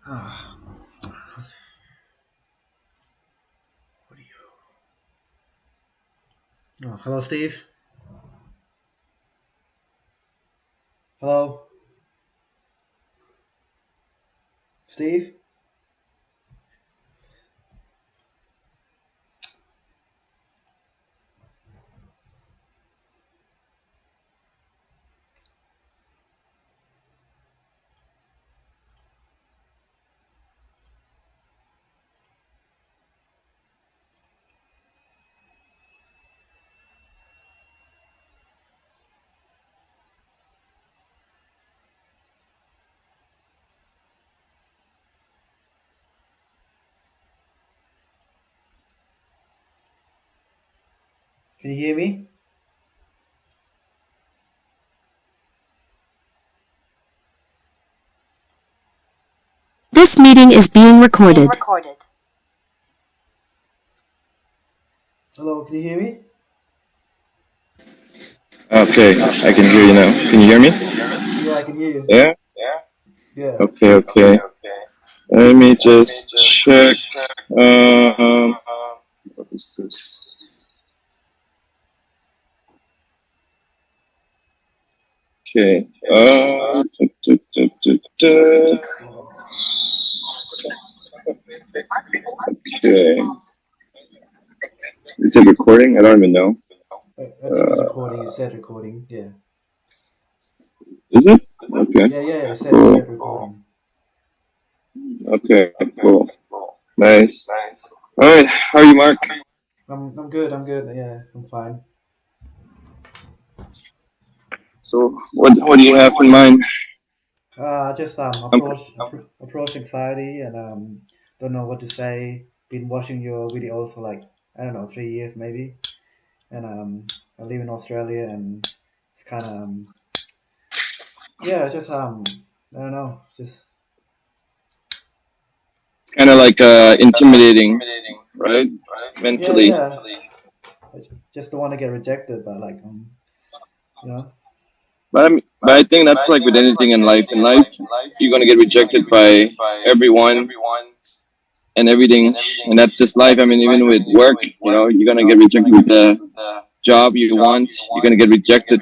Ah, what do you? Oh, hello, Steve. Hello, Steve. Can you hear me? This meeting is being recorded. Hello, can you hear me? Okay, I can hear you now. Can you hear me? Yeah, I can hear you. Yeah? Yeah. Okay. Let me just check. What is this? Okay. Okay. Is it recording? I don't even know. I think it's recording. It said recording. Yeah. Is it? Okay. Yeah. It said Cool. recording. Okay. Cool. Nice. All right. How are you, Mark? I'm good. I'm good. Yeah, I'm fine. So, what do you have in mind? Just Um, approach anxiety and don't know what to say. Been watching your videos for like I don't know 3 years maybe, and I live in Australia and it's kind of yeah just I don't know just kind of like intimidating, right? yeah Mentally. yeah I just don't want to get rejected but like But I think that's like with anything in life. In life, you're gonna get rejected by everyone and everything, and that's just life. I mean, even with work, you're gonna get rejected with the job you want. You're gonna get rejected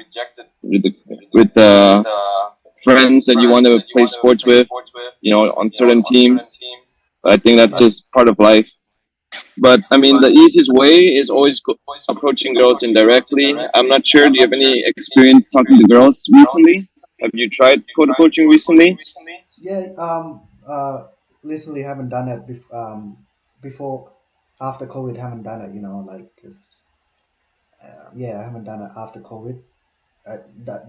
with the friends that you want to play sports with. On certain teams. But I think that's yeah. just part of life. But I mean, the easiest way is always approaching girls indirectly. I'm not sure. Do you have any experience talking to girls recently? Have you tried code approaching recently? Yeah, recently haven't done it before, after COVID haven't done it, like, 'cause, yeah, I haven't done it after COVID.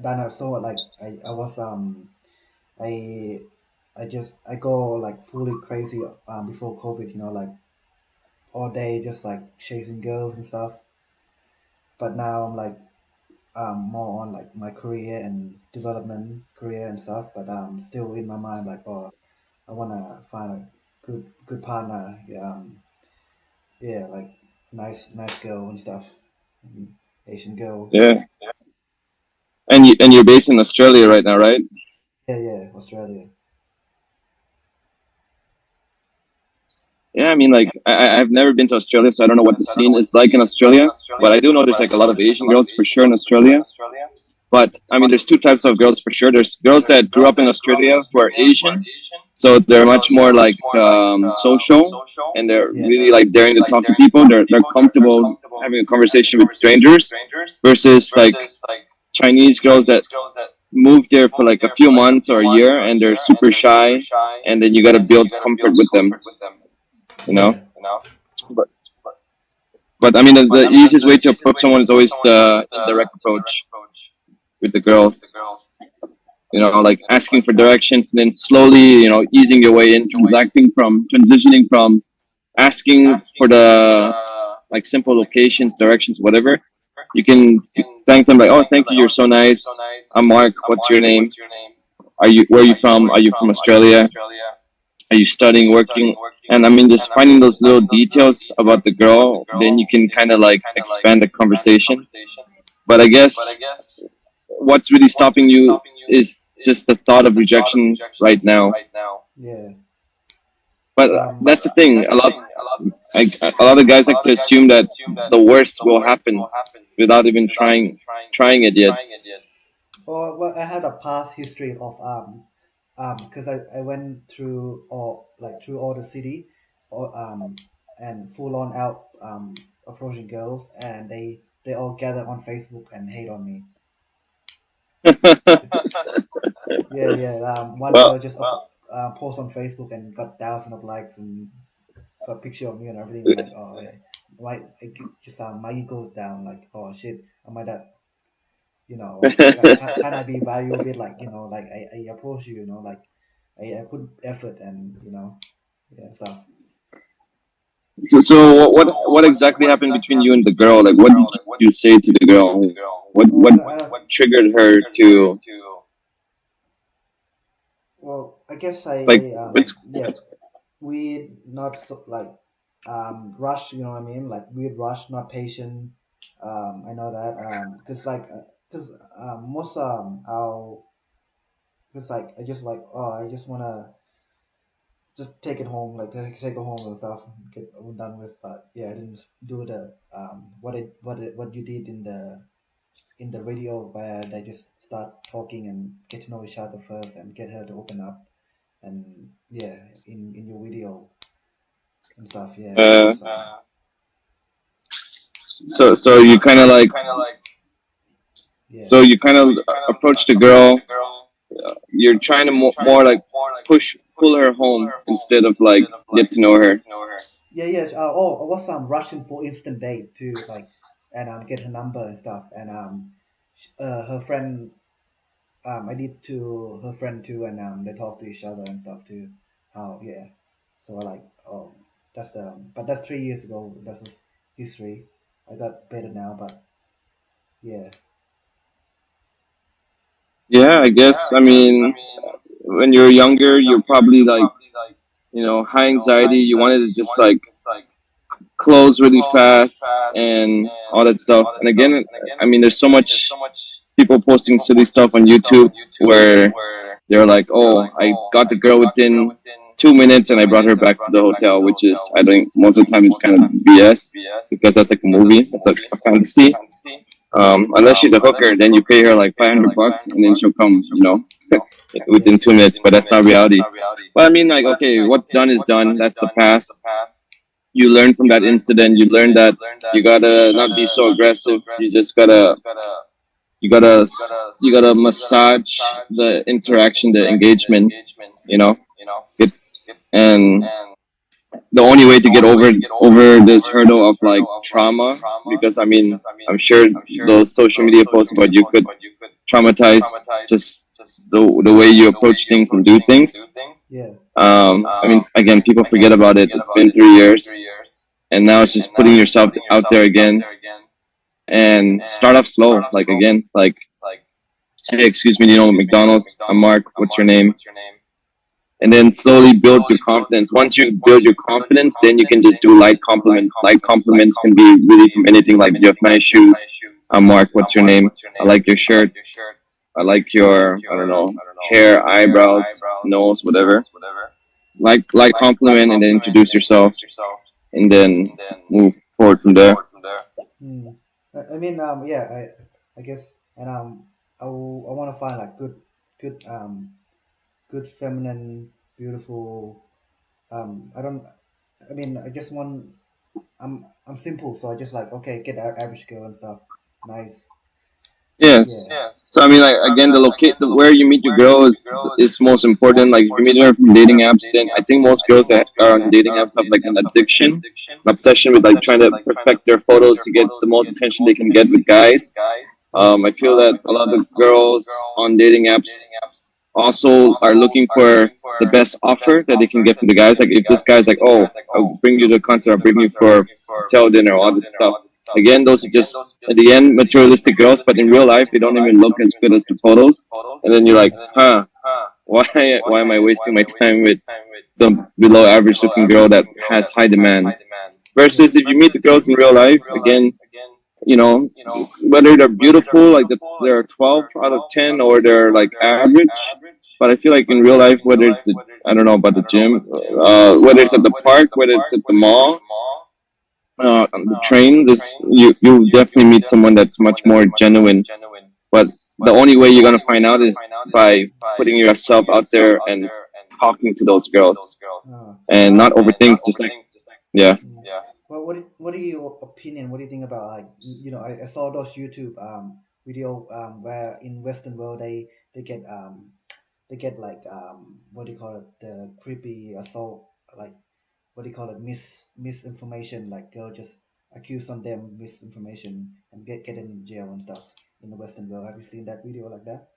Done it so like I was I I go like fully crazy before COVID, like all day just like chasing girls and stuff. But now I'm like more on like my career and development career and stuff. But still in my mind like I wanna find a good partner. Yeah, like nice girl and stuff. Mm, Asian girl. Yeah, and you're based in Australia right now, right? Yeah, Australia. Yeah, I mean, like I've never been to Australia, so I don't know what the scene is like in Australia. But I do know there's like a lot of Asian girls for sure in Australia. But I mean, there's two types of girls for sure. There's girls that grew up in Australia who are Asian, so they're much more like social, and they're Yeah. really like daring to talk to people. They're comfortable having a conversation with strangers, versus like Chinese girls that moved there for like a few months or a year, and they're super shy, and then you got to build comfort with them, you know. Yeah. But but I mean, the easiest way to approach someone is always the indirect approach with the girls. Like asking for directions and then slowly, easing your way in, transitioning from asking for the like simple locations, directions, whatever. You thank them like, oh, thank you, you're so nice. I'm Mark. What's your name? Where are you from? Are you from Australia? Are you studying, working? And I mean, just finding those little details about the girl, then you can kind of like expand the conversation. But I guess what's really stopping you is just the thought of rejection right now. Yeah. But Um, that's the thing. A lot of guys like to assume that the worst will happen without even trying it yet. or well, I had a past history of because I went through all the city, or and full on out approaching girls, and they all gather on Facebook and hate on me. Yeah, yeah. One Well, girl just post on Facebook and got thousands of likes and got a picture of me and everything. I'm like, oh yeah, just my ego's down. Like, oh shit, am I that? Can I be valued a bit? Like, like I approach you. Like I put effort and yeah stuff. so what exactly happened between you and the girl? Like, what did you say to the girl? Oh, What triggered her to I guess like? It's yeah, we not so, like rush. You know what I mean? Like we rush, not patient. I know that because most our it's like I just like I just wanna just take it home, like take it home and stuff, and get it done with. But yeah, I didn't do the what you did in the radio where they just start talking and get to know each other first and get her to open up and yeah, in your video and stuff. Yeah, uh, so so you kind of like yeah, so you kind of approach the girl. You're trying to more like pull her home instead of like get to know her. yeah, yeah. I was rushing for instant date too, like and get her number and stuff, and her friend I did to her friend too, and they talk to each other and stuff too. How yeah, so I like that's but that's 3 years ago. That was history. I got better now, but yeah, Yeah, I guess. I mean, when you're younger, you're probably like, high anxiety. You wanted to just like close really fast and all that stuff. And again, I mean, there's so much people posting silly stuff on YouTube where they're like, "Oh, I got the girl within 2 minutes and I brought her back to the hotel," which is, I think, most of the time it's kind of BS because that's like a movie, that's like a fantasy. Unless she's a hooker, then you pay her like $500 and then she'll come, yeah, within 2 minutes. But that's not reality. But I mean, like, okay, what's done is done. That's the past. You learn from that incident. You learn that you gotta not be so aggressive. You gotta you gotta massage the interaction, the engagement. You know, it, and the only way to get over this hurdle of like trauma, because I mean, I'm sure those social media posts about you could traumatize just the way you approach things and do things. yeah, I mean, again, people forget about it. It's been 3 years, and now it's just putting yourself out there again and start off slow. Like again, like, hey, excuse me, McDonald's. I'm Mark. What's your name? And then slowly build your confidence. Once you build your confidence, then you can just do light compliments. Light compliments can be really from anything like, you have nice shoes. I'm Mark. What's your name? I like your shirt. I like your, I don't know, hair, eyebrows, nose, whatever. Like compliment and then introduce yourself and then move forward from there. mm. I mean yeah, I guess and I want to find like good good feminine beautiful I don't I mean I just want I'm simple, so I just like okay, get our average girl and stuff. Nice. Yes. Yeah. So I mean, like again, where you meet your girl is most important. Like if you meet her from dating apps, then I think most girls that are on dating apps have like an addiction, an obsession with like trying to perfect their photos to get the most attention they can get with guys. Yeah. I feel that a lot of the girls on dating apps also are looking for the best offer that they can get from the guys. Like if this guy's like, "Oh, I'll bring you to the concert, I'll bring you for hotel dinner, all this stuff." Again, those are just at the end materialistic girls, but in real life they don't even look as good as the photos. And then you're like, "Huh? Why am I wasting my time with the below average looking girl that has high demands?" Yeah. Versus if you meet the girls in real life, again, you know, whether they're beautiful, like they're 12 out of 10, or they're like average, But I feel like in real life, whether it's the I don't know about the gym, whether it's at the park, whether it's at the mall, on the train, this you definitely meet someone that's much more genuine. But the only way you're gonna find out is by putting yourself out there and talking to those girls and not overthink. Just like yeah. Mm. Well, what are your opinion? What do you think about like I saw those YouTube video where in Western world they get like what do you call it, the creepy assault, like what do you call it, misinformation, like they'll just accuse on them misinformation and get them in jail and stuff in the Western world. Have you seen that video like that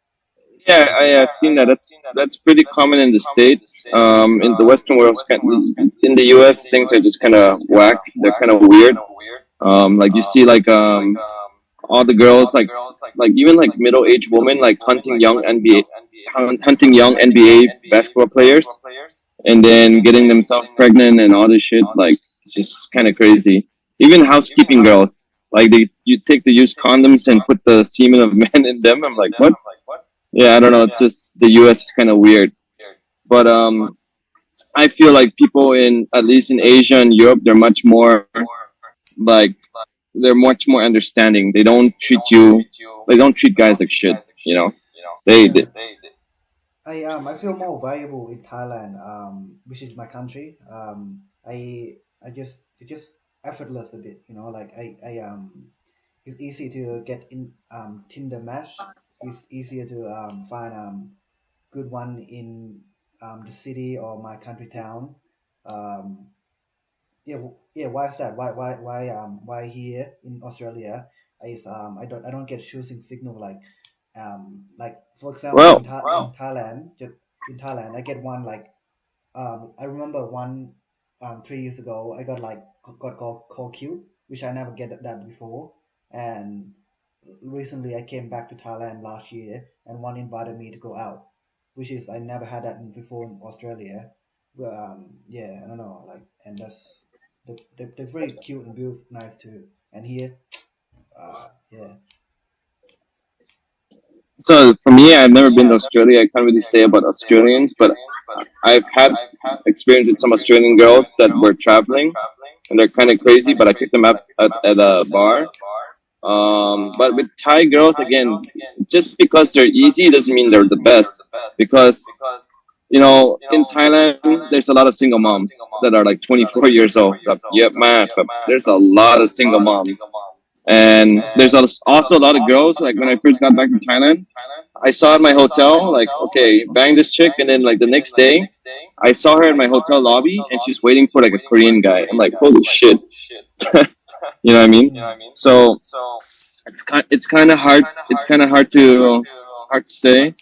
Yeah, on I YouTube? seen that. That's pretty common in the states. In the Western world, in the U.S., things are just kind of whack. They're kind of weird. Like you see, like all the girls, like even like middle-aged women, like hunting young NBA basketball players, and then getting themselves pregnant and all this shit. Like it's just kind of crazy. Even housekeeping girls, like you take the used condoms and put the semen of men in them. I'm like, what? Yeah, I don't know. It's just the U.S. is kind of weird, but I feel like people in at least in Asia and Europe, they're much more like they're much more understanding. They don't treat guys like shit. You know, they Yeah, I feel more valuable in Thailand, which is my country. It's just effortless a bit, like it's easy to get in Tinder match. It's easier to find good one in the city or my country town. Um, yeah, yeah. Why is that? Why here in Australia is I don't get choosing signal like for example well, In Thailand, just in Thailand I get one like I remember one 3 years ago I got like got called cute, which I never get that before. And recently I came back to Thailand last year and one invited me to go out, which is I never had that before in Australia. Well, yeah, I don't know, like, and they're very cute and beautiful, nice too. And here, yeah. so for me, I've never been to Australia. I can't really say about Australians, but I've had experience with some Australian girls that were traveling, and they're kind of crazy. But I picked them up at a bar. But with Thai girls, again, just because they're easy doesn't mean they're the best. Because in Thailand, there's a lot of single moms that are like 24 years old. Like, yep, man. But there's a lot of single moms, and there's also a lot of girls. Like when I first got back to Thailand, I saw at my hotel, like, okay, bang this chick, and then like the next day, I saw her in my hotel lobby, and she's waiting for like a Korean guy. I'm like, holy shit, you know what I mean? Mm. So it's kind of hard. It's kind of hard to say.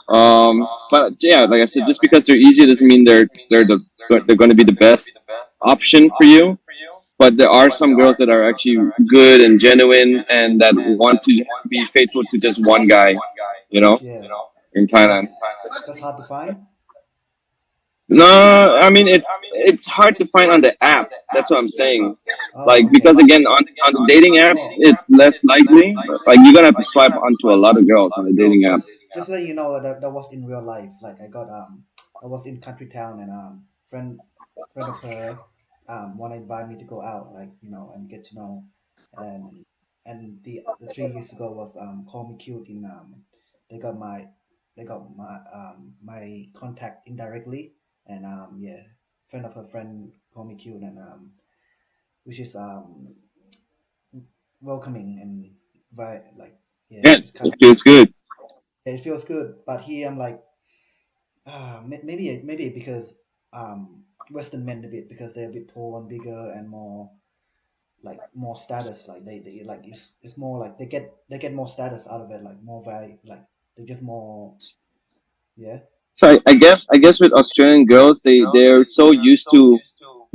But yeah, like I said, just because they're easy doesn't mean they're going to be the best option for you. But there are some girls that are actually good and genuine and that want to be faithful to just one guy. You know, Yeah, in Thailand. that's hard to find. No, I mean it's hard to find on the app. That's what I'm saying. Oh, Like okay. because again on the dating apps it's less likely. Like you're gonna have to swipe onto a lot of girls on the dating apps. Just to let you know that that was in real life. Like I was in country town and friend of her want to invite me to go out, like, and get to know. And the 3 years ago was call me cute in they got my my contact indirectly. And yeah, friend of her friend called me cute. And which is welcoming and very, like, yeah, Yeah, it's kind it of, feels good. it feels good. But here I'm like, maybe because Western men a bit, because they're a bit tall and bigger and more, like, more status. Like they like it's more like they get more status out of it, like more value, like they're just more, yeah. So I guess with Australian girls they're so used to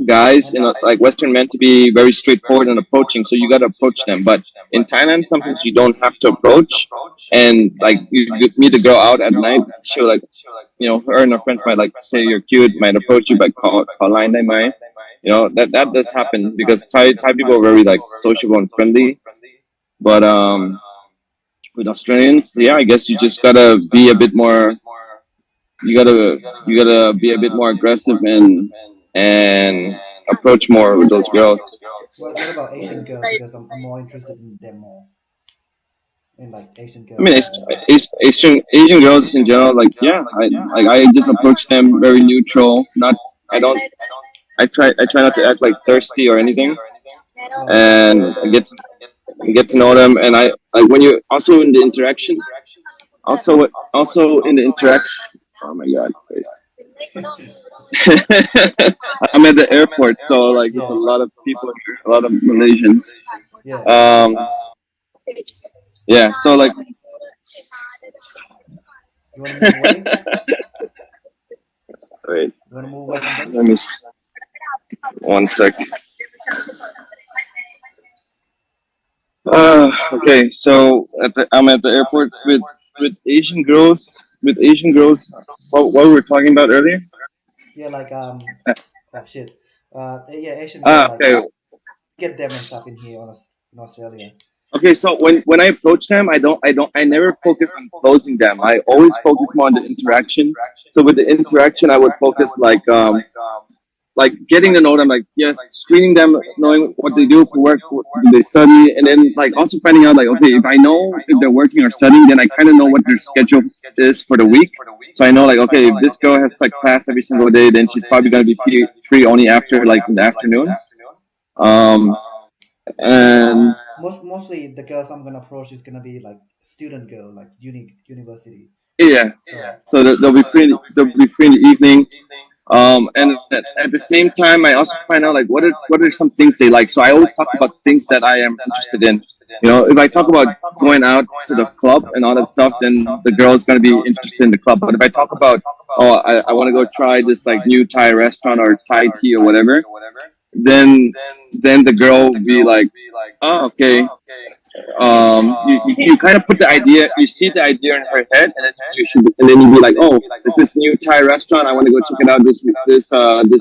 guys like Western men to be very straightforward and approaching. So you got to approach them. But in Thailand, sometimes you don't have to approach, and like you meet a girl out at night, she'll like her and her friends might like say you're cute, might approach you, but call line they might. That does happen because Thai people are very like sociable and friendly. But with Australians, yeah, I guess you just gotta be a bit more. you gotta be a bit more aggressive and approach more with those girls. What about Asian girls? Because I'm more interested in them more. In like Asian I girls. mean, Asian girls in general, like yeah, I just approach them very neutral. Not I don't I try not to act like thirsty or anything, and get to know them. And I like when you also in the interaction, also in the interaction. Oh my god. Wait. I'm at the airport, so like there's a Yeah. lot of people here, a lot of Malaysians. Yeah. Um, yeah, so like, You want to move away? wait, You want to move away from them? let me 1 sec. Okay, so I'm at the airport with Asian girls. With Asian girls, what we were talking about earlier. Yeah, like oh shit. Yeah, Asian girl. Like Okay, get them and stuff in here in Australia. okay. So when I approach them, I never focus on closing them. I always focus more on the interaction. So with the interaction, I would focus like getting to know them, like yes, screening them, knowing what they do for work, what do they study, and then like also finding out like okay, if I know if they're working or studying, then I kind of know what their schedule is for the week. So I know like okay, if this girl has like class every single day, then she's probably gonna be free only after like in the afternoon. Um, and Mostly the girls I'm gonna approach is gonna be like student girl, like university. yeah, So so they'll be free. They'll be free in the evening. And at the same time, I also find out like what are some things they like. So I always talk about things that I am interested in. You know, if I talk about going out to the club and all that stuff, then the girl is going to be interested in the club. But if I talk about, oh, I want to go try this like new Thai restaurant or Thai tea or whatever, then the girl will be like, oh, okay. You kind of put the idea, you see the idea in her head, and then you be like, oh, this is new Thai restaurant. I want to go check it out this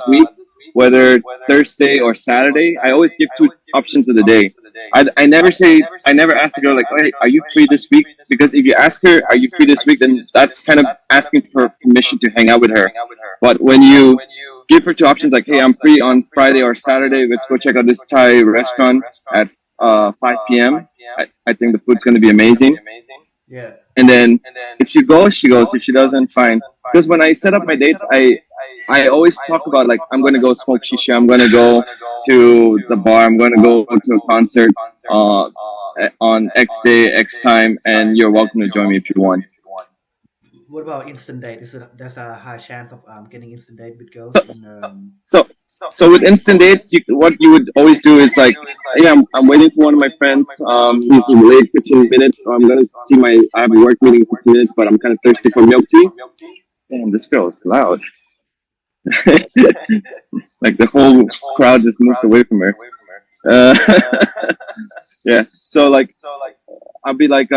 week, whether Thursday or Saturday. I always give two options of the day. I never ask the girl like, hey, are you free this week? Because if you ask her, are you free this week, then that's kind of asking for permission to hang out with her. But when you give her two options like, hey, I'm free on Friday or Saturday. Let's go check out this Thai restaurant at 5 p.m. I think the food's going to be amazing. yeah, And then if she goes, she goes. If she doesn't, fine. Because when I set up my dates, I always talk about like I'm going to go smoke shisha. I'm going to go to the bar. I'm going to go to a concert on X day, X time, and you're welcome to join me if you want. what about instant date? There's a high chance of getting instant date with girls So in so so with instant dates, what you would always do is like, yeah, I'm waiting for one of my friends. He's late 15 minutes, so I'm gonna see my. I have a work meeting in 15 minutes, but I'm kind of thirsty for milk tea. Damn, this girl is loud. Like the whole crowd just moved away from her. Uh, yeah. So like, I'll be like,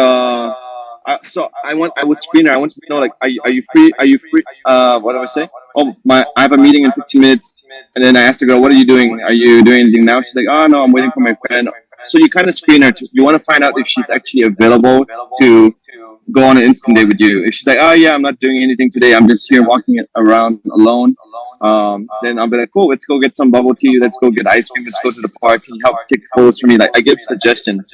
so I would screen her. I want to know like, are you free? Are you free? What do I say? Oh my, I have a meeting in 15 minutes, and then I asked the girl, what are you doing? Are you doing anything now? She's like, oh no, I'm waiting for my friend. So you kind of screen her. You want to find out if she's actually available to go on an instant date with you. If she's like, oh yeah, I'm not doing anything today. I'm just here walking around alone. Then I'll be like, cool, let's go get some bubble tea. Let's go get ice cream. Let's go to the park. Can you help take photos for me? Like I give suggestions.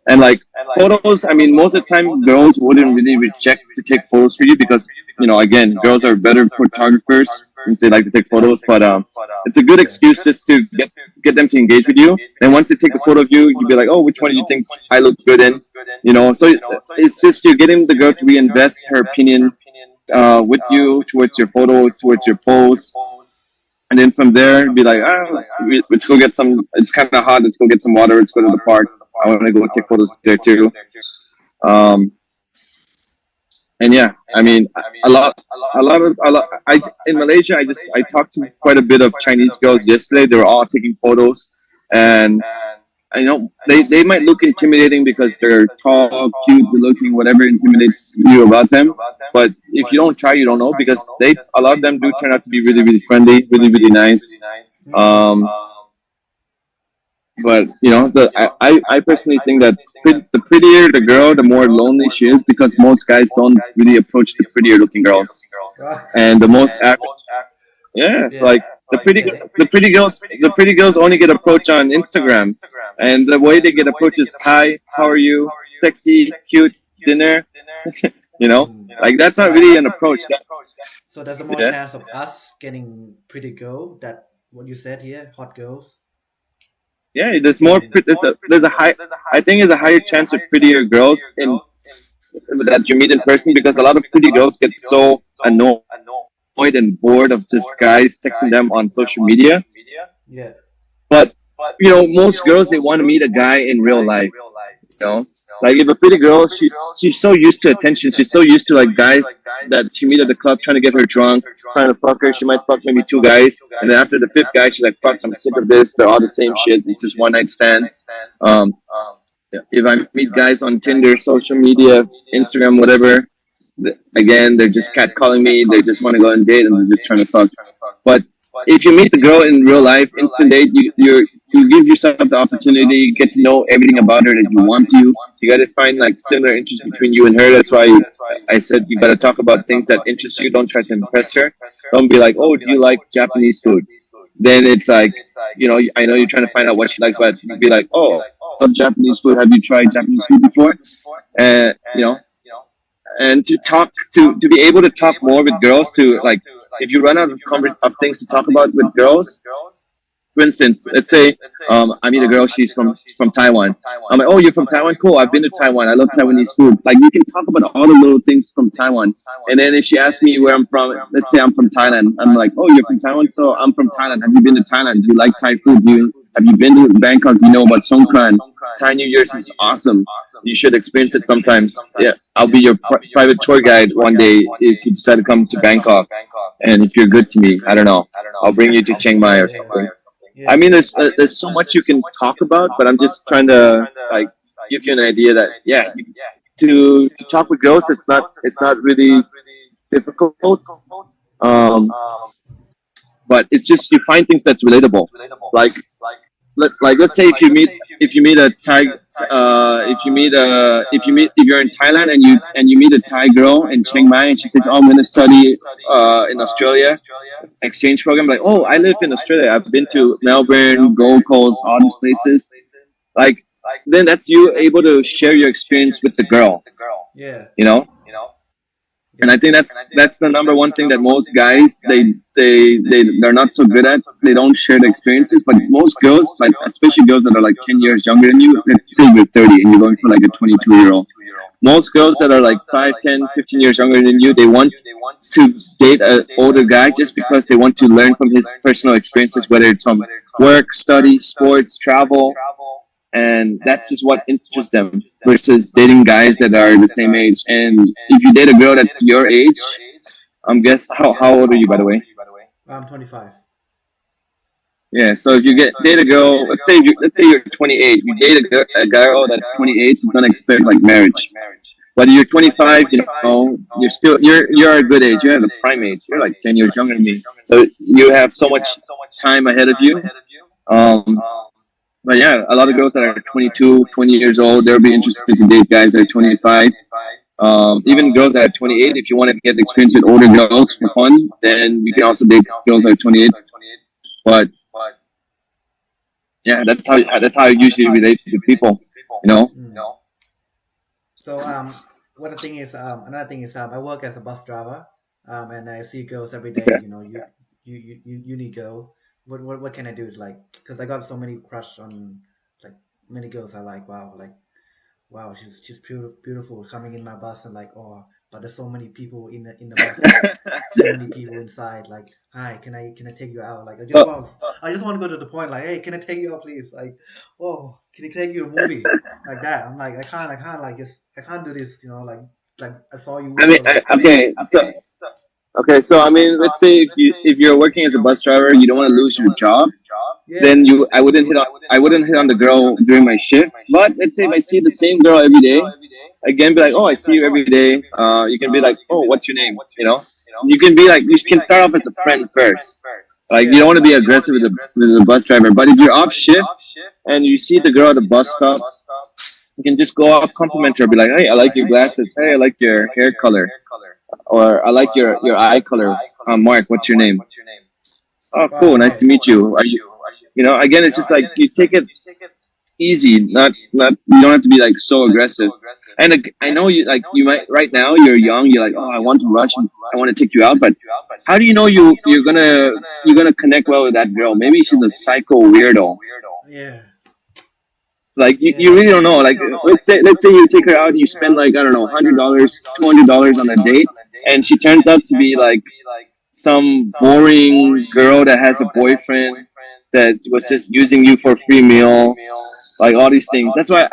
And like photos, I mean, most of the time girls wouldn't really reject to take photos for you because, you know, again, girls are better photographers since they like to take photos. But it's a good excuse just to get them to engage with you. Then once they take the photo of you, you'd be like, oh, which one do you think I look good in? You know, so it's just you're getting the girl to reinvest her opinion with you towards your photo, towards your pose. And then from there, be like, let's go get some. It's kind of hot. Let's go get some water. Let's go to the park. I want to go take photos there too. Um, and yeah, I mean, a lot. I in Malaysia, I talked to quite a bit of Chinese girls yesterday. They were all taking photos, and I know they might look intimidating because they're tall, cute, good looking, whatever intimidates you about them. But if you don't try, you don't know because a lot of them do turn out to be really, really friendly, really, really nice. mm, Um, But I personally think that the prettier the girl, the more lonely she is because most guys don't really approach the prettier looking girls, and the most yeah, Yeah. like the pretty girls only get approached on Instagram, and the way they get approached is hi, how are you, sexy, cute, dinner, like that's So not that really an approach. so there's a more Yeah, chance of us getting pretty girl that what you said here, hot girls yeah. There's more. getting. There's a high. I think there's a higher chance of prettier girls in that you meet in person because a lot of pretty girls get so annoyed and bored of just guys texting them on social media. Yeah. But most girls they want to meet a guy in real life. You know, like if a pretty girl, she's so used to attention. She's so used to like guys that she meet at the club trying to get her drunk, trying to fuck her. She might fuck maybe two guys, and then after the fifth guy, she's like, "Fuck, I'm sick of this. They're all the same shit. It's just one night stands." Um, if I meet guys on Tinder, social media, Instagram, whatever, again, they're just catcalling me. They just want to go on a date and they're just trying to fuck. But if you meet the girl in real life, instant date, you give yourself the opportunity, get to know everything about her that you want to. You got to find like similar interests between you and her. That's why I said you got to talk about things that interest you. Don't try to impress her. Don't be like, oh, do you like Japanese food? Then it's like, I know you're trying to find out what she likes, but you'd be like, oh, I love Japanese food. Have you tried Japanese food before? And and to be able to talk more with girls, to like if you run out of things to talk about with girls, for instance, let's say I meet a girl, she's from Taiwan. I'm like, oh, you're from Taiwan? Cool. I've been to Taiwan. I love Taiwanese food. Like you can talk about all the little things from Taiwan. And then if she asks me where I'm from, let's say I'm from Thailand. I'm like, oh, you're from Taiwan? So I'm from Thailand. Have you been to Thailand? Do you like Thai food? Have you been to Bangkok? Do you know about Songkran? Thai New Year's is awesome. You should experience it sometimes. Yeah, I'll be your private tour guide one day if you decide to come to Bangkok. And if you're good to me, I don't know, I'll bring you to Chiang Mai or something. I Yeah. mean, there's so much you can talk about, but I'm just trying to like give you an idea that to talk with girls, it's not really difficult. Um, but it's just you find things that's relatable. Like let's say if you meet a Thai if you're in Thailand and you meet a Thai girl in Chiang Mai and she says, oh, I'm going to study in Australia exchange program, like, oh, I live in Australia, I've been to Melbourne, Gold Coast, all these places, like then that's you able to share your experience with the girl, Yeah. you know and I think that's the number one thing that most guys they're not so good at. They don't share the experiences, but most girls, like especially girls that are like 10 years younger than you, let's say you're 30 and you're going for like a 22-year-old. Most girls that are like 5, 10, 15 years younger than you, they want to date an older guy just because they want to learn from his personal experiences, whether it's from work, study, sports, travel, and that's just what interests them versus dating guys that are the same age. And if you date a girl that's your age, guess how old are you, by the way? I'm 25. Yeah, so if you date a girl, let's say you're 28, you date a girl that's 28, she's gonna expect like marriage. But you're 25, you're a good age, you're at a prime age, you're like 10 years younger than me, so you have so much time ahead of you. Um, But yeah, a lot of girls that are 22, 20 years old, they'll be interested to date guys that are 25. Even girls that are 28, if you want to get the experience with older girls for fun, then you can also date girls that are 28. But yeah, that's how I usually relate to people. You know. Mm. So what the thing is another thing is I work as a bus driver and I see girls every day. Okay. You know, you need girl. What can I do? Like, because I got so many crush on like many girls I like. Wow, she's beautiful coming in my bus and like, oh, but there's so many people in the bus, like so many people inside. Like, hi, can I take you out? Like, I just want to go to the point. Like, hey, can I take you out, please? Like, whoa, can I take you to a movie? Like that. I'm like, I can't like just I can't do this. You know, like I saw you. I mean, okay, so I mean, let's say if you're working as a bus driver, you don't want to lose your job. Yeah, Then I wouldn't hit on the girl during my shift. But let's say if I see the same girl every day, again, be like, oh, I see you every day. You can be like, oh, what's your name? You can be like, you can start off as a friend first. Like you don't want to be aggressive with the bus driver. But if you're off shift and you see the girl at the bus stop, you can just go up, compliment her, be like, "Hey, I like your glasses. Hey, I like your hair color, or I like your eye color. Mark, what's your name? Oh, cool, Wow. nice to Okay. meet you. Are you, you know, again, it's just like you take it easy, not you don't have to be like so aggressive. And I know you like you might right now you're young, you're like, oh, I want to rush, I want to take you out, but how do you know you're gonna connect well with that girl? Maybe she's a psycho weirdo. Yeah. Like Yeah. you really don't know. Like let's say you take her out, you spend like I don't know $100, $200 on a date, and she turns out to be like some boring girl that has a boyfriend that was just using you for a free meal, like all these things. That's why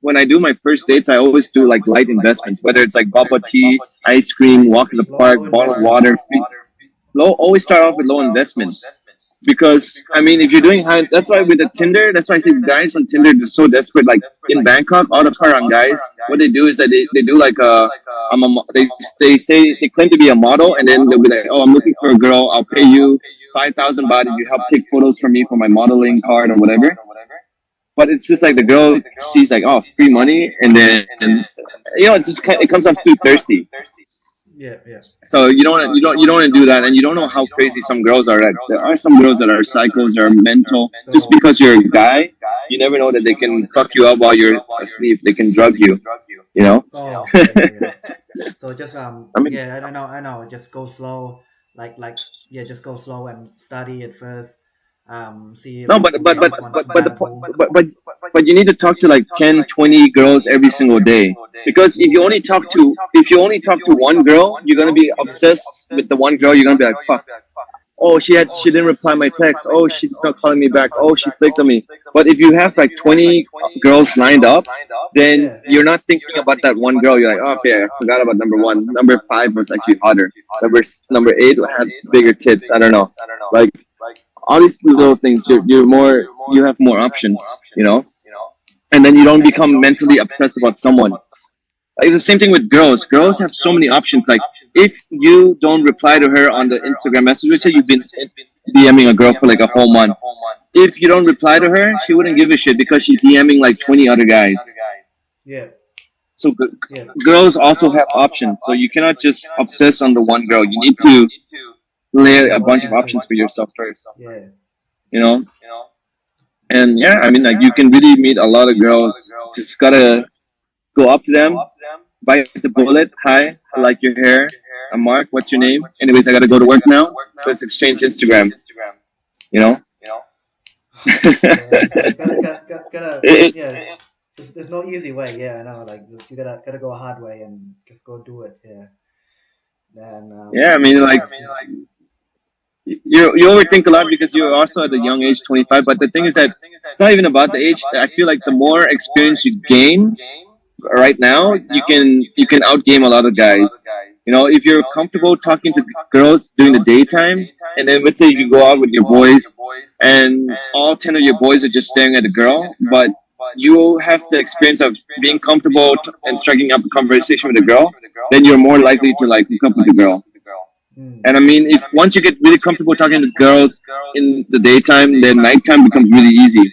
when I do my first dates, I always do like light investments, whether it's like bubble tea, ice cream, walk in the park, Low bottle of investment. water. Low, always start off with low investment because I mean, if you're doing high, that's why with the Tinder, that's why I say guys on Tinder they're so desperate. Like in Bangkok, all the Farang guys, what they do is that they do like they say they claim to be a model, and then they'll be like, oh, I'm looking for a girl, I'll pay you 5,000 baht if you help take photos for me for my modeling card or whatever. But it's just like the girl sees like, oh, free money, and then it's just it comes off too thirsty. Yeah. Yeah. So you don't want to do that, and you don't know how crazy some girls are. Like there are some girls that are psychos, that are mental. Just So. because you're a guy, you never know that they can fuck you up while you're asleep. They can drug you. You know. Oh. Yeah. Yeah. Yeah. So just I mean, yeah, I know, I know. Just go slow, yeah, just go slow and study at first. See no, if you get someone but the compatible. but you need to talk to like 10, 20 girls every single day. Because if you only talk to one girl, you're gonna be obsessed with the one girl. You're gonna be like, fuck. Oh, she didn't reply my text. Oh, she's not calling me back. Oh, she flicked on me. But if you have like 20 girls lined up, then Yeah. you're not thinking about that one girl. You're like, oh, okay, I forgot about number one. Number five was actually hotter. Number eight had bigger tits. I don't know. Like all these little things, you have more options. You know, and then you don't become mentally obsessed about someone. Like the same thing with girls. Girls have so many options. Like if you don't reply to her on the Instagram message, let's say you've been DMing a girl for like a whole month. If you don't reply to her, she wouldn't give a shit because she's DMing like 20 other guys. Yeah. So Yeah. girls also have options. So you cannot just obsess on the one girl. You need to lay a Have one bunch of answer. options for yourself first. Yeah. You know. And yeah, I mean, like you can really meet a lot of girls. Just gotta go up to them, bite the bullet. Hi, I like your hair. I'm Mark. What's your name? Anyways, I gotta go to work now. Let's exchange Instagram. You know. Yeah. Gotta. it, Yeah. There's no easy way. Yeah, I know. Like you gotta go a hard way and just go do it. Yeah. And yeah, I mean, like you overthink a lot because you're also at the young age 25. But the thing is that it's not even about the age. I feel like the more experience you gain right now, you can outgame a lot of guys. You know, if you're comfortable talking to girls during the daytime, and then let's say you go out with your boys, and all 10 of your boys are just staring at the girl, but you have the experience of being comfortable and striking up a conversation with a girl, then you're more likely to like hook up with the girl. mm, And I mean, if once you get really comfortable talking to girls in the daytime, then nighttime becomes really easy.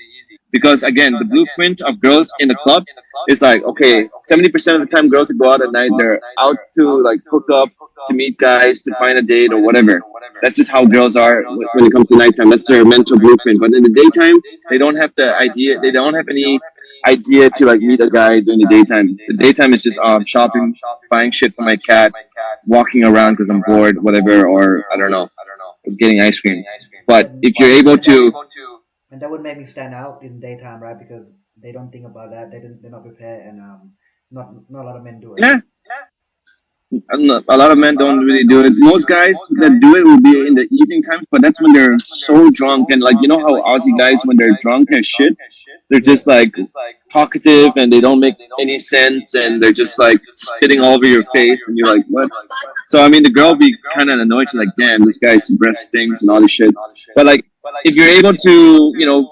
Because again, the blueprint of girls in the club is like, okay, 70% of the time girls that go out at night, they're out to like hook up, to meet guys, to find a date or whatever. That's just how girls are when it comes to nighttime. That's their mental blueprint. But in the daytime, they don't have the idea, they don't have any idea to like meet a guy during the daytime. The daytime is just shopping, buying shit for my cat, walking around because I'm bored, whatever, or I don't know, getting ice cream. But if you're able to, and that would make me stand out in daytime, right? Because they don't think about that. They're not prepared, and not a lot of men do it. yeah, a lot of men don't really do it. Most guys that do it will be in the evening times, but that's when they're so drunk and like you know how Aussie guys when they're drunk as shit, they're Yeah. just like talkative and they don't make any sense and they're just like spitting all over your face and you're like what? So I mean the girl be kind of annoyed. She's like, damn, this guy's breath stinks and all this shit. But like if you're able to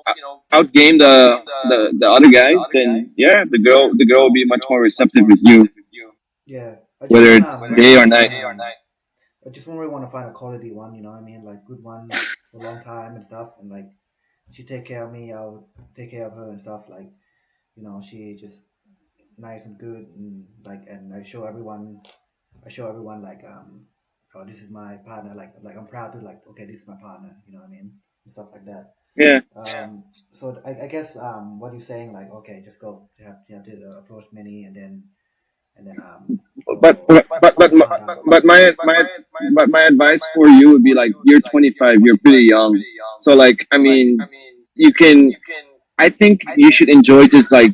outgame the other guys, then yeah, the girl will be much more receptive with you, Yeah. I just whether wanna it's day or night. I just really want to find a quality one, you know what I mean? Like good one for a long time and stuff. And like she take care of me, I'll take care of her and stuff. Like, you know, she just nice and good and like, and I show everyone like, oh, this is my partner. Like I'm proud to like, okay, this is my partner, you know what I mean? And stuff like that. Yeah. So I guess, what you're saying, like, okay, just go, you have to approach many and then, But go but but but my, find out. but my advice for you would be like you're 25, you're pretty young, so like I mean you can. I think you should enjoy just like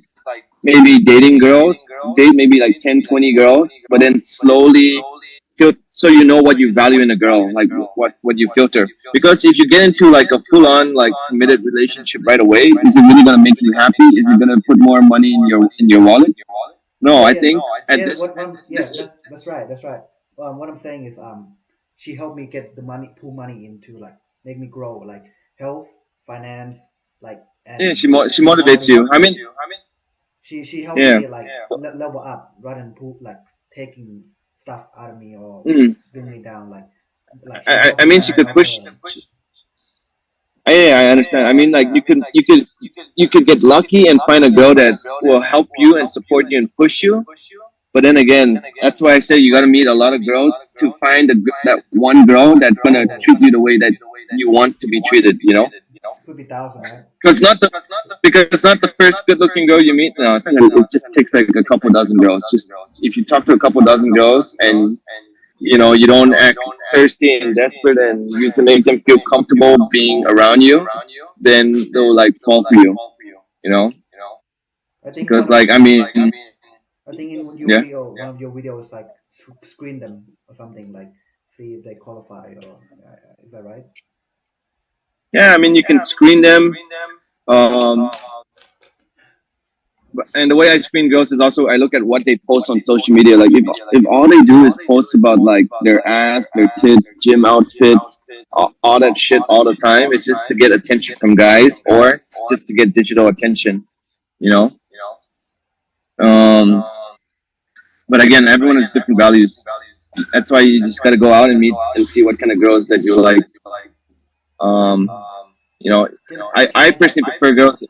maybe dating girls, date maybe like 10, 20 girls, but then slowly feel so you know what you value in a girl, like what you filter. Because if you get into like a full on like committed relationship right away, is it really gonna make you happy? Is it gonna put more money in your wallet? No, Yeah, I yeah, think at yeah. this Yeah, this that's right, that's right. What I'm saying is, she helped me get the money, pull money into like make me grow, like health, finance, like yeah, she and motivates knowledge. you. I mean, She helped yeah. me like level up rather than pull like taking stuff out of me or Mm. bring me down. Like she helped I me mean, and she I could helped push. her. Yeah, I understand. I mean, like you could get lucky and find a girl that will help you and support you and push you. But then again, that's why I say you got to meet a lot of girls to find that one girl that's gonna treat you the way that you want to be treated. You know, Could be thousand, right? because not the first good looking girl you meet. No, it's not gonna, it just takes like a couple dozen girls. Just if you talk to a couple dozen girls and you know you don't act thirsty and desperate and you can make them feel comfortable being around you, then they'll like fall for you. You know, I think because like I mean, I think in your yeah. video, one of your videos, like screen them or something, like see if they qualify or is that right? Yeah, I mean, you can screen them. Um, and the way I screen girls is also I look at what they post on social media. Like if all they do is post about like their ass, their tits, gym outfits, all that shit all the time, it's just to get attention from guys or just to get digital attention. You know. Um, but again, everyone has different values. That's why you just gotta go out and meet and see what kind of girls that you like. Um, you know, I personally prefer girls.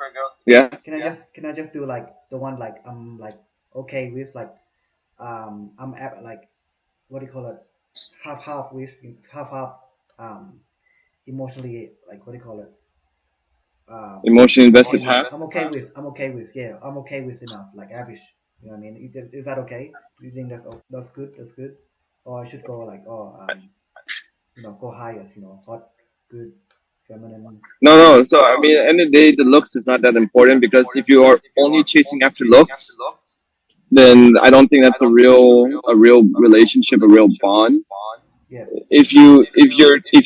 Yeah. Can I just do like the one like I'm like okay with like I'm at like what do you call it, half with half um emotionally, like what do you call it, Emotionally I'm okay invested with half. yeah, I'm okay with enough, like average, you know what I mean? Is that okay? Do you think that's good, that's good, or I should go like, oh, you know, go highest, you know, hot, good, feminine? No. So I mean, at the end of the day, the looks is not that important because if you are only chasing after looks, then I don't think that's a real relationship, a real bond. Yeah, If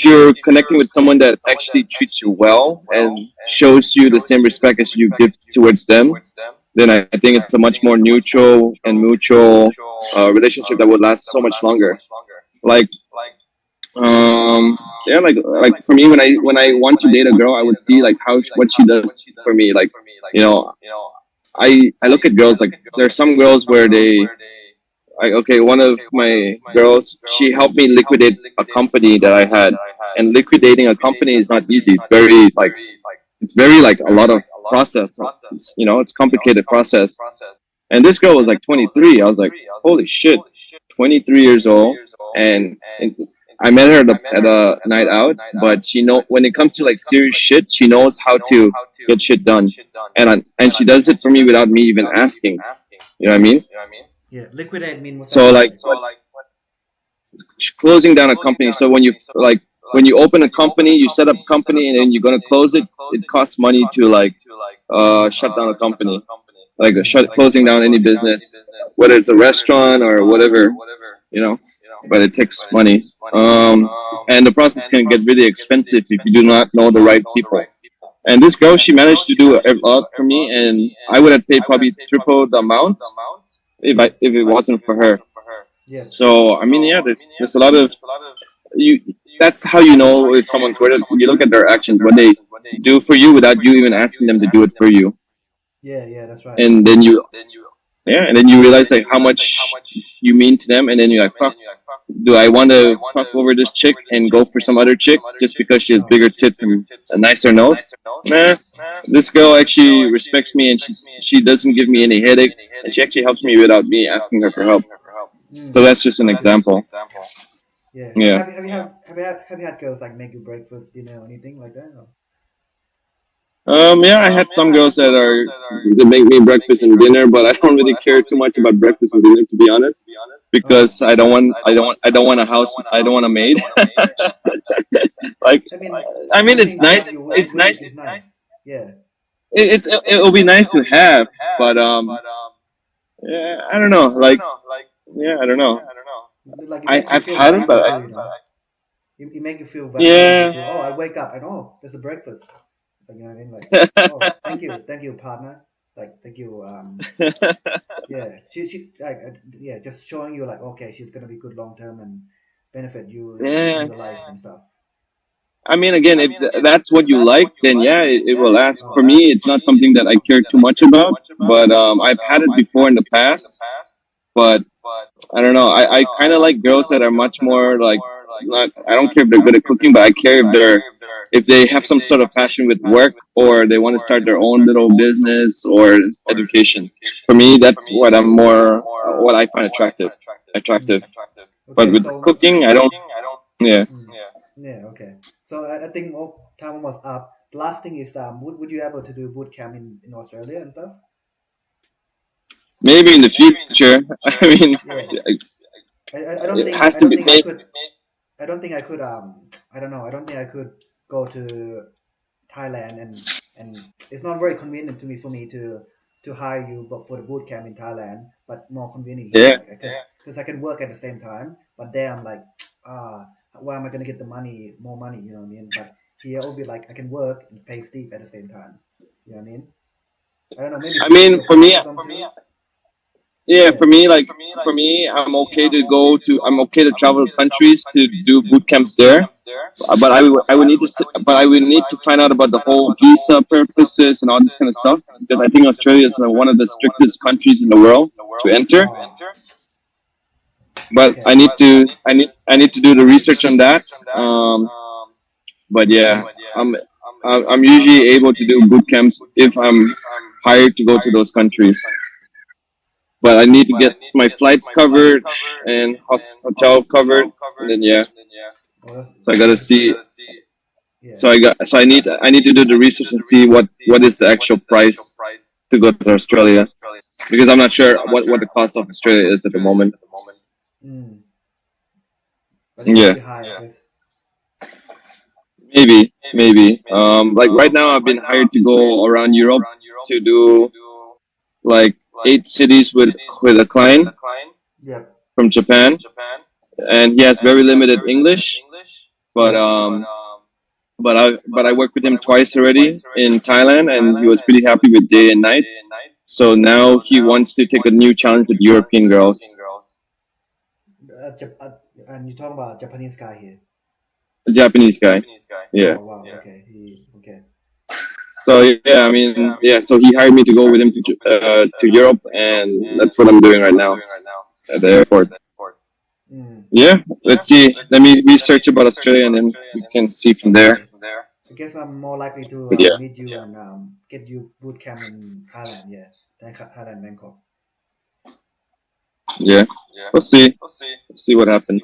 you're connecting with someone that actually treats you well and shows you the same respect as you give towards them, then I think it's a much more neutral and mutual relationship that would last so much longer. Like yeah, like for me when I want to date a girl, I would see like what she does for me. Like you know, I look at girls like there are some girls where they okay, one of my girls, she helped me liquidate a company that I had, and liquidating a company is not easy. It's very like a lot of process. You know, it's complicated process. And this girl was like 23. I was like, holy shit, 23 years old, and I met her at a night out, but she know when it comes to like serious shit, she knows how to get shit done, and she does it for me without me even asking. You know what I mean? yeah, liquidate mean what's that So mean, like like? closing down a company. So when you open a company, you set up a company, and then you're gonna close it. It costs money to like shut down a company, like closing down any business, whether it's a restaurant or whatever, you know. But it takes money, and the process can get really expensive if you do not know the right people. And this girl, she managed to do a lot for me, and I would have paid probably triple the amount if it wasn't for her. Yeah, So I mean, yeah, there's a lot of you. That's how you know if someone's worth it. You look at their actions, what they do for you without you even asking them to do it for you, yeah, that's right. and then you realize like how much you mean to them, and then you're like, fuck, do I want to fuck over this chick and go for some other chick just because she has bigger tits and a nicer nose? Nah. This girl actually respects me and she doesn't give me any headache and she actually helps me without me asking her for help. So that's just an example. Yeah. Yeah. Have you had girls like make you breakfast, dinner, or anything like that? Or? Yeah, I had some girls that make me breakfast and dinner, but I don't really care too much about breakfast and dinner to be honest, Oh. because I don't want a maid. Like, I mean, it's Cooking nice. stuff you It's with nice. is nice. Yeah. It'll be nice to have, but yeah, I don't know. Like, yeah, I don't know. Like it make you I've feel had it, valuable but too, you know. It make you feel valuable yeah. too. Oh, I wake up and oh, there's a breakfast. Like, you know what I mean? Like, oh, thank you, partner. Like, thank you. Yeah, she like yeah, just showing you like okay, she's gonna be good long term and benefit you in Yeah. your life and stuff. I mean, again, if that's what you like, then yeah, it will last. For me, it's not something that I care too much about, but I've had it before in the past. But I don't know. I kind of like girls that are much more like not. I don't care if they're good at cooking, but I care if they have some sort of passion with work or they want to start their own little business or education. For me, that's what I'm more what I find attractive. Attractive. But Okay, with so cooking, I don't. Yeah. yeah, okay. So I think time almost up. The last thing is would you able to do boot camp in Australia and stuff? Maybe in the future. I mean, Yeah. I don't it think has to be. I don't think I could I don't know I don't think I could go to Thailand and it's not very convenient to me for me to hire you but for the boot camp in Thailand but more convenient here Yeah. like because I can work at the same time but there I'm like where am I gonna get the money more money you know what I mean but here it will be like I can work and pay Steve at the same time you know what I mean I don't know maybe I pay mean, your for me, flight or something too yeah, yeah for me, I'm okay to travel to countries to do boot camps there. But I would need but I would need to find out about the whole visa purposes and all this kind of stuff because I think Australia is one of the strictest countries in the world to enter. oh But okay I need to do the research on that. But yeah, I'm I'm usually able to do boot camps if I'm hired to go to those countries. But I need to get my flights covered and hotel covered, and then yeah. well So I gotta that's see. yeah So I need to do the research and see what is the actual price to go to Australia because I'm not sure what the cost of Australia is at the moment. mm. But it will Yeah, be high I guess maybe. Like right now, I've been hired to go around Europe to do like 8 cities with a client yep from Japan, and he has very limited English, but yep I worked with him twice already in Thailand, and he was pretty happy with day and night. So now he wants to take a new challenge with European girls. And you talk about Japanese guy here. A Japanese guy. Yeah. Oh wow. Okay. Okay. So yeah, I mean, yeah. So he hired me to go with him to Europe, and that's what I'm doing right now at the airport. Mm. Yeah, let's see. Let me research about Australia, and then we can see from there. Okay. I guess I'm more likely to But yeah, meet you and get you boot camp in Thailand. Yeah, Thailand, Bangkok. yeah. We'll see. Let's see what happens.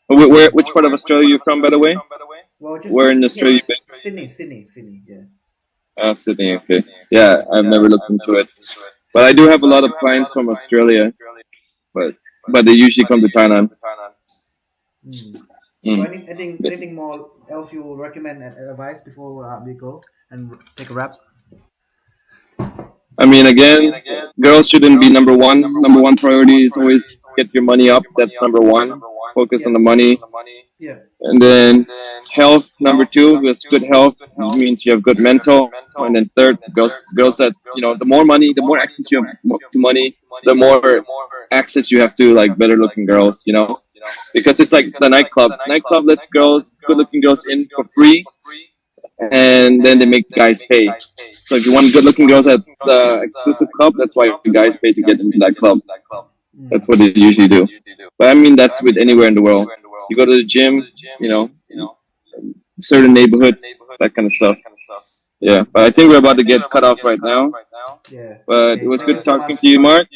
Which part of Australia are you from, by the way? Well, just Where in Australia you been? Sydney. Yeah. Sydney. Okay. Yeah, Yeah. I've never looked into it, but I do have a lot of clients from Australia, but they usually come to Thailand. Mm. So Mm. anything more else you recommend and advice before we go and take a wrap? I mean, again, girls shouldn't be number one. Number one priority is always get your money up. That's number one. Focus on the Yep. money, Yep. and then health. Number two, because good health means you have good mental. And then third, girls that the more money, the more access you have to money, the more access you have to like better looking girls. Because it's like the nightclub. Nightclub lets good looking girls in for free, and then they make guys pay. So if you want good looking girls at the exclusive club, that's why guys pay to get into that club. That's Mm. what they usually do. But I mean, that's with anywhere in the world. You go to the gym, you know, certain neighborhoods, that kind of stuff. Yeah, but I think we're about to get cut off right now. Yeah. But Okay. it was Thank you good so talking much. to you, Mark.